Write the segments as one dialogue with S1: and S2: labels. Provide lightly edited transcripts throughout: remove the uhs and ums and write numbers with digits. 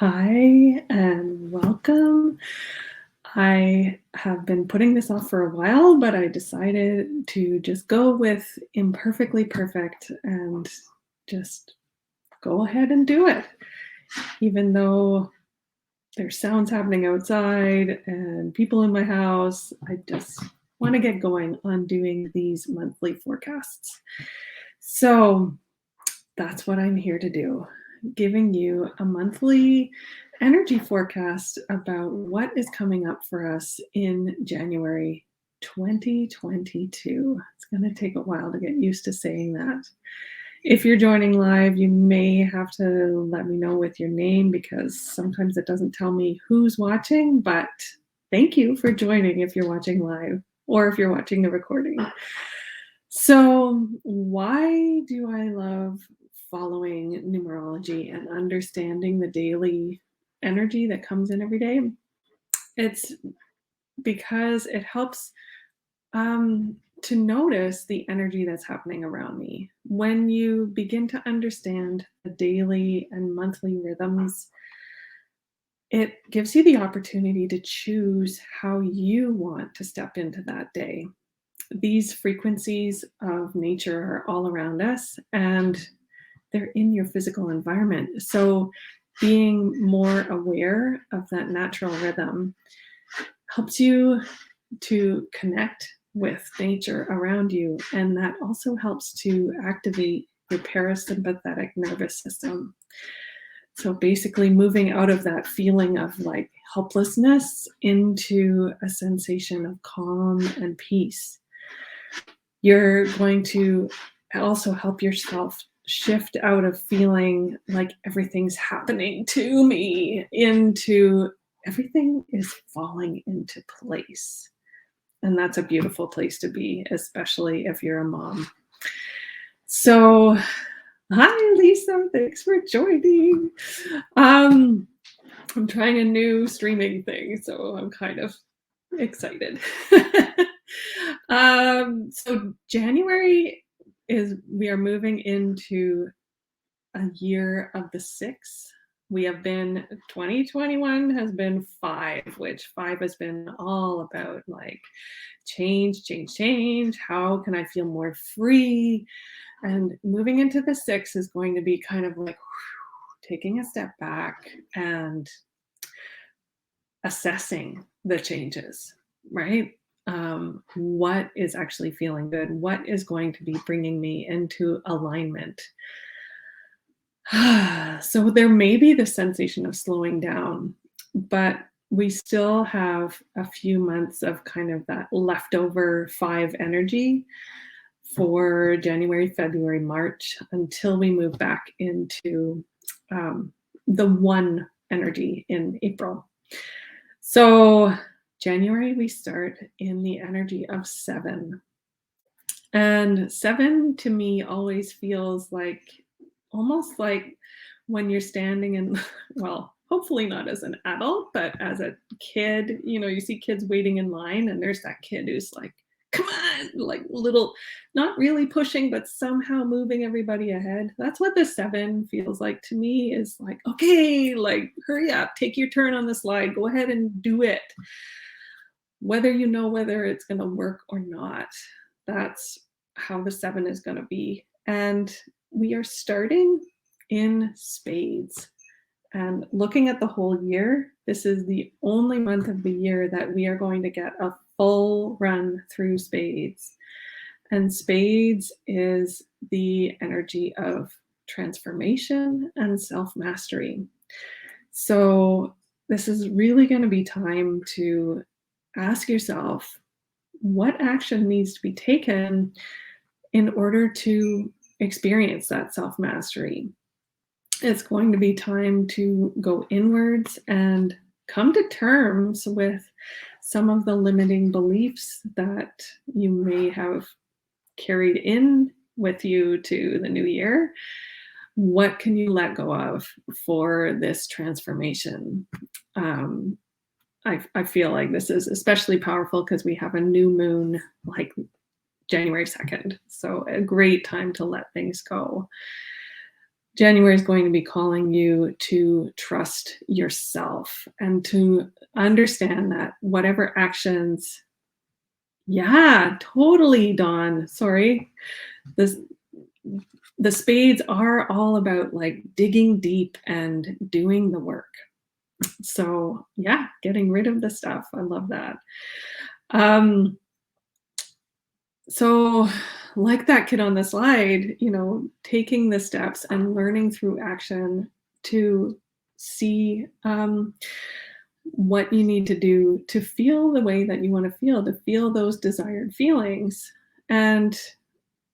S1: Hi and welcome. I have been putting this off for a while, but I decided to just go with imperfectly perfect and just go ahead and do it. Even though there's sounds happening outside and people in my house, I just want to get going on doing these monthly forecasts. So that's what I'm here to do, giving you a monthly energy forecast about what is coming up for us in January 2022. It's going to take a while to get used to saying that. If you're joining live, you may have to let me know with your name because sometimes it doesn't tell me who's watching, but thank you for joining if you're watching live or if you're watching the recording. So, why do I love following numerology and understanding the daily energy that comes in every day? It's because it helps to notice the energy that's happening around me. When you begin to understand the daily and monthly rhythms, it gives you the opportunity to choose how you want to step into that day. These frequencies of nature are all around us and they're in your physical environment. So, being more aware of that natural rhythm helps you to connect with nature around you. And that also helps to activate your parasympathetic nervous system. So, basically, moving out of that feeling of like helplessness into a sensation of calm and peace. You're going to also help yourself shift out of feeling like everything's happening to me into everything is falling into place. And that's a beautiful place to be, especially if you're a mom. So, hi, Lisa. Thanks for joining. I'm trying a new streaming thing, so I'm kind of excited. So January is we are moving into a year of the six. We have been 2021 has been five, which five has been all about like change, change, change. How can I feel more free? And moving into the six is going to be kind of like taking a step back and assessing the changes, right? What is actually feeling good? What is going to be bringing me into alignment? So there may be the sensation of slowing down, but we still have a few months of kind of that leftover five energy for January, February, March until we move back into the one energy in April. So January, we start in the energy of seven. And seven to me always feels like almost like when you're standing in, well, hopefully not as an adult, but as a kid, you see kids waiting in line, and there's that kid who's like, come on, like little, not really pushing, but somehow moving everybody ahead. That's what the seven feels like to me is like, okay, like hurry up, take your turn on the slide, go ahead and do it. Whether you know whether it's going to work or not, that's how the seven is going to be. And we are starting in spades. And looking at the whole year, this is the only month of the year that we are going to get a full run through spades. And spades is the energy of transformation and self-mastery. So this is really going to be time to ask yourself what action needs to be taken in order to experience that self-mastery. It's going to be time to go inwards and come to terms with some of the limiting beliefs that you may have carried in with you to the new year. What can you let go of for this transformation? I feel like this is especially powerful because we have a new moon like January 2nd. So a great time to let things go. January is going to be calling you to trust yourself and to understand that whatever actions, yeah, totally, Dawn. Sorry. This, the spades are all about like digging deep and doing the work. So, yeah, getting rid of the stuff. I love that. Um, so, like that kid on the slide, taking the steps and learning through action to see what you need to do to feel the way that you want to feel those desired feelings. And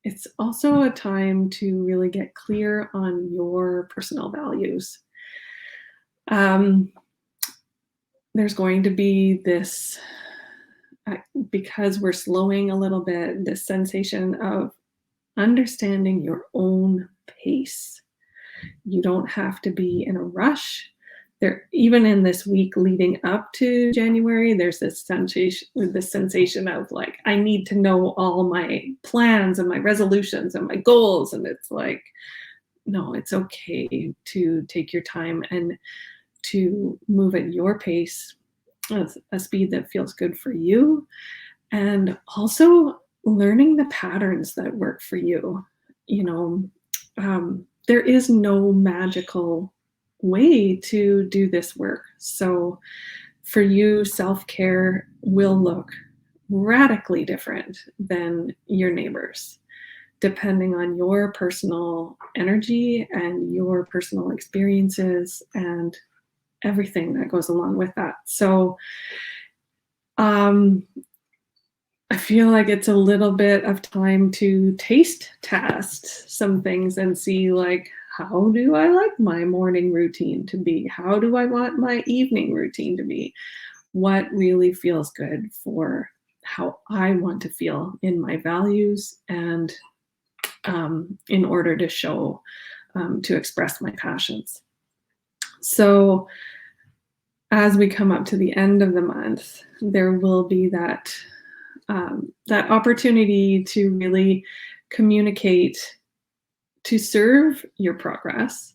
S1: it's also a time to really get clear on your personal values. Um, there's going to be this, because we're slowing a little bit, this sensation of understanding your own pace. You don't have to be in a rush. There, even in this week leading up to January, there's this sensation of like, I need to know all my plans and my resolutions and my goals. And it's like, no, it's okay to take your time and to move at your pace, a speed that feels good for you. And also learning the patterns that work for you. You know, there is no magical way to do this work. So for you, self-care will look radically different than your neighbors, depending on your personal energy and your personal experiences and everything that goes along with that. So I feel like it's a little bit of time to taste test some things and see, like, how do I like my morning routine to be? How do I want my evening routine to be? What really feels good for how I want to feel in my values and in order to show, to express my passions. So as we come up to the end of the month, there will be that that opportunity to really communicate, to serve your progress,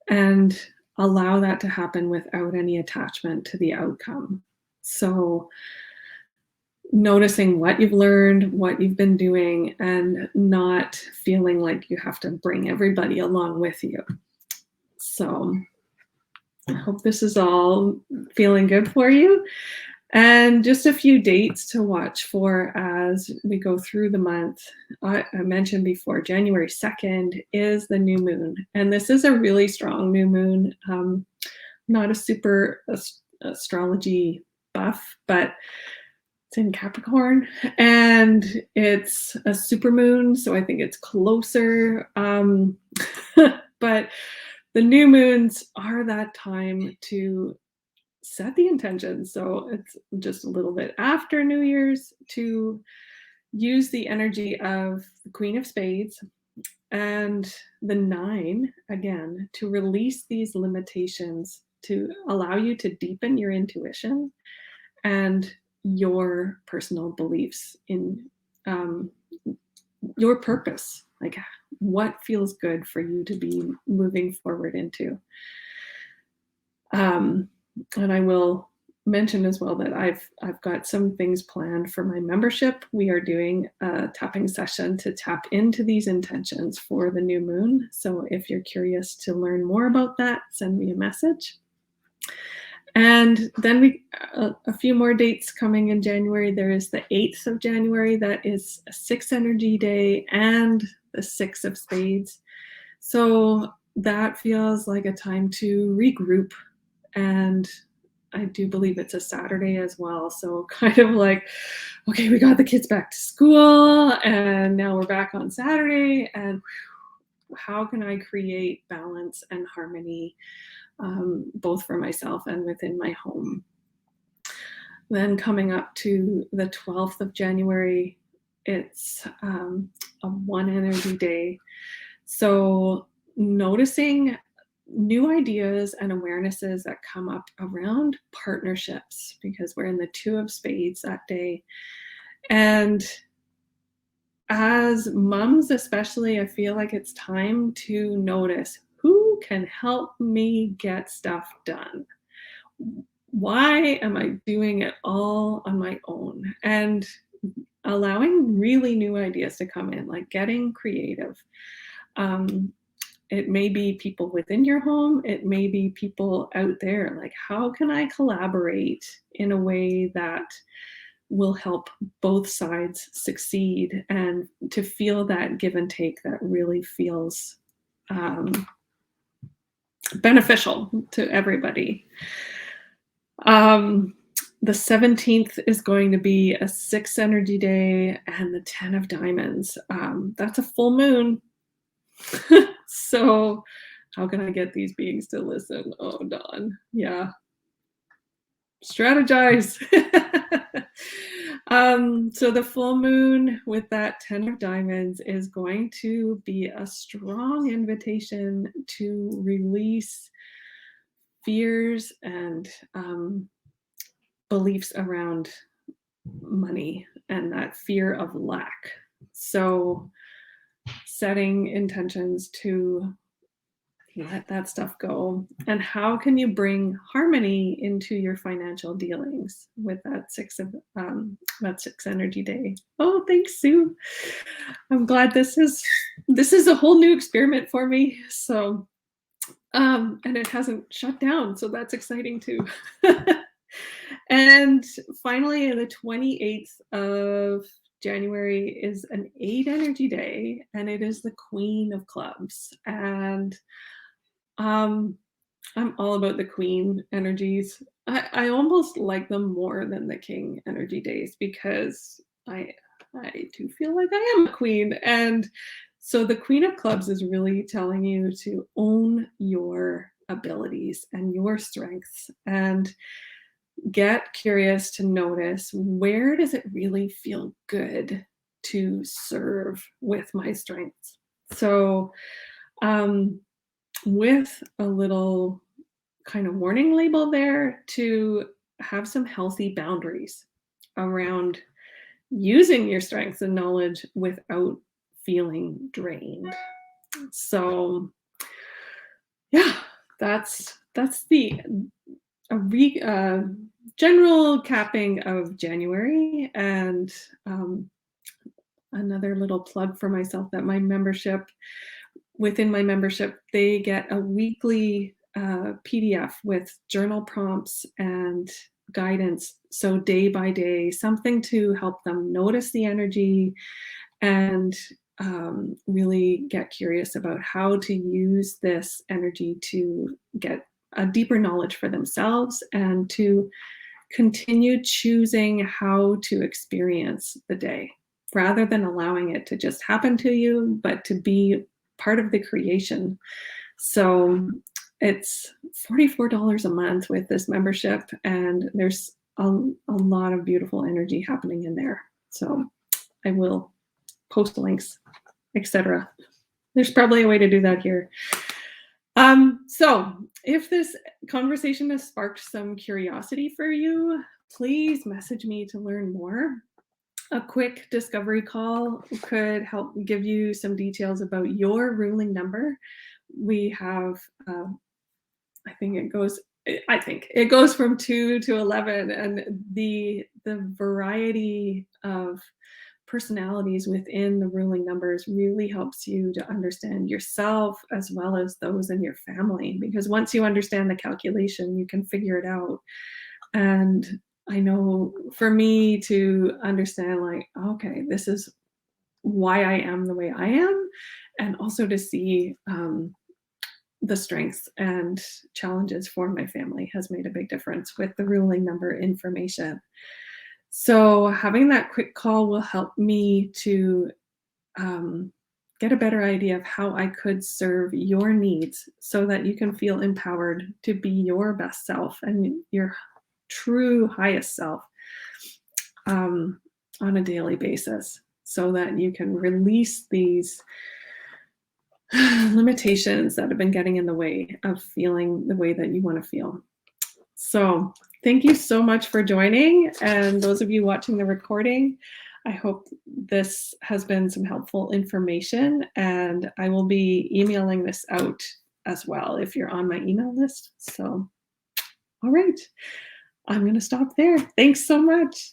S1: and allow that to happen without any attachment to the outcome. So, noticing what you've learned, what you've been doing, and not feeling like you have to bring everybody along with you. So, I hope this is all feeling good for you. And just a few dates to watch for as we go through the month. I mentioned before, January 2nd is the new moon. And this is a really strong new moon. Not a super astrology buff, but it's in Capricorn. And it's a super moon, so I think it's closer. But the new moons are that time to set the intention. So it's just a little bit after New Year's to use the energy of the Queen of Spades and the 9 again to release these limitations, to allow you to deepen your intuition and your personal beliefs in your purpose, like what feels good for you to be moving forward into. And I will mention as well that I've got some things planned for my membership. We are doing a tapping session to tap into these intentions for the new moon. So if you're curious to learn more about that, send me a message. And then a few more dates coming in January. There is the 8th of January. That is a 6 energy day and the 6 of spades. So that feels like a time to regroup. And I do believe it's a Saturday as well. So kind of like, okay, we got the kids back to school and now we're back on Saturday. And how can I create balance and harmony, both for myself and within my home? Then coming up to the 12th of January, it's a 1 energy day. So noticing new ideas and awarenesses that come up around partnerships, because we're in the 2 of spades that day. And as moms, especially, I feel like it's time to notice who can help me get stuff done. Why am I doing it all on my own? And allowing really new ideas to come in, like getting creative. Um, it may be people within your home, it may be people out there. Like, how can I collaborate in a way that will help both sides succeed and to feel that give and take that really feels um, beneficial to everybody. Um, the 17th is going to be a 6 energy day and the 10 of diamonds. That's a full moon. So, how can I get these beings to listen? Oh, Dawn. Yeah. Strategize. So the full moon with that 10 of diamonds is going to be a strong invitation to release fears and beliefs around money and that fear of lack. So setting intentions to let that stuff go. And how can you bring harmony into your financial dealings with that 6 energy day? Oh, thanks, Sue. I'm glad this is a whole new experiment for me. So and it hasn't shut down, so that's exciting too. And finally, the 28th of January is an 8 energy day, and it is the Queen of Clubs. And I'm all about the Queen energies. I almost like them more than the King energy days because I do feel like I am a queen. And so the Queen of Clubs is really telling you to own your abilities and your strengths and get curious to notice, where does it really feel good to serve with my strengths? So with a little kind of warning label there, to have some healthy boundaries around using your strengths and knowledge without feeling drained. So yeah, that's the general capping of January. And another little plug for myself, that within my membership, they get a weekly PDF with journal prompts and guidance. So day by day, something to help them notice the energy and really get curious about how to use this energy to get a deeper knowledge for themselves and to continue choosing how to experience the day rather than allowing it to just happen to you, but to be part of the creation. So it's $44 a month with this membership, and there's a lot of beautiful energy happening in there. So I will post links, etc. There's probably a way to do that here. So if this conversation has sparked some curiosity for you, please message me to learn more. A quick discovery call could help give you some details about your ruling number. We have, I think it goes from 2 to 11, and the variety of personalities within the ruling numbers really helps you to understand yourself as well as those in your family, because once you understand the calculation, you can figure it out. And I know for me to understand, like, okay, this is why I am the way I am, and also to see the strengths and challenges for my family has made a big difference with the ruling number information. So having that quick call will help me to get a better idea of how I could serve your needs so that you can feel empowered to be your best self and your true highest self on a daily basis, so that you can release these limitations that have been getting in the way of feeling the way that you want to feel. So thank you so much for joining. And those of you watching the recording, I hope this has been some helpful information, and I will be emailing this out as well if you're on my email list. So, all right, I'm going to stop there. Thanks so much.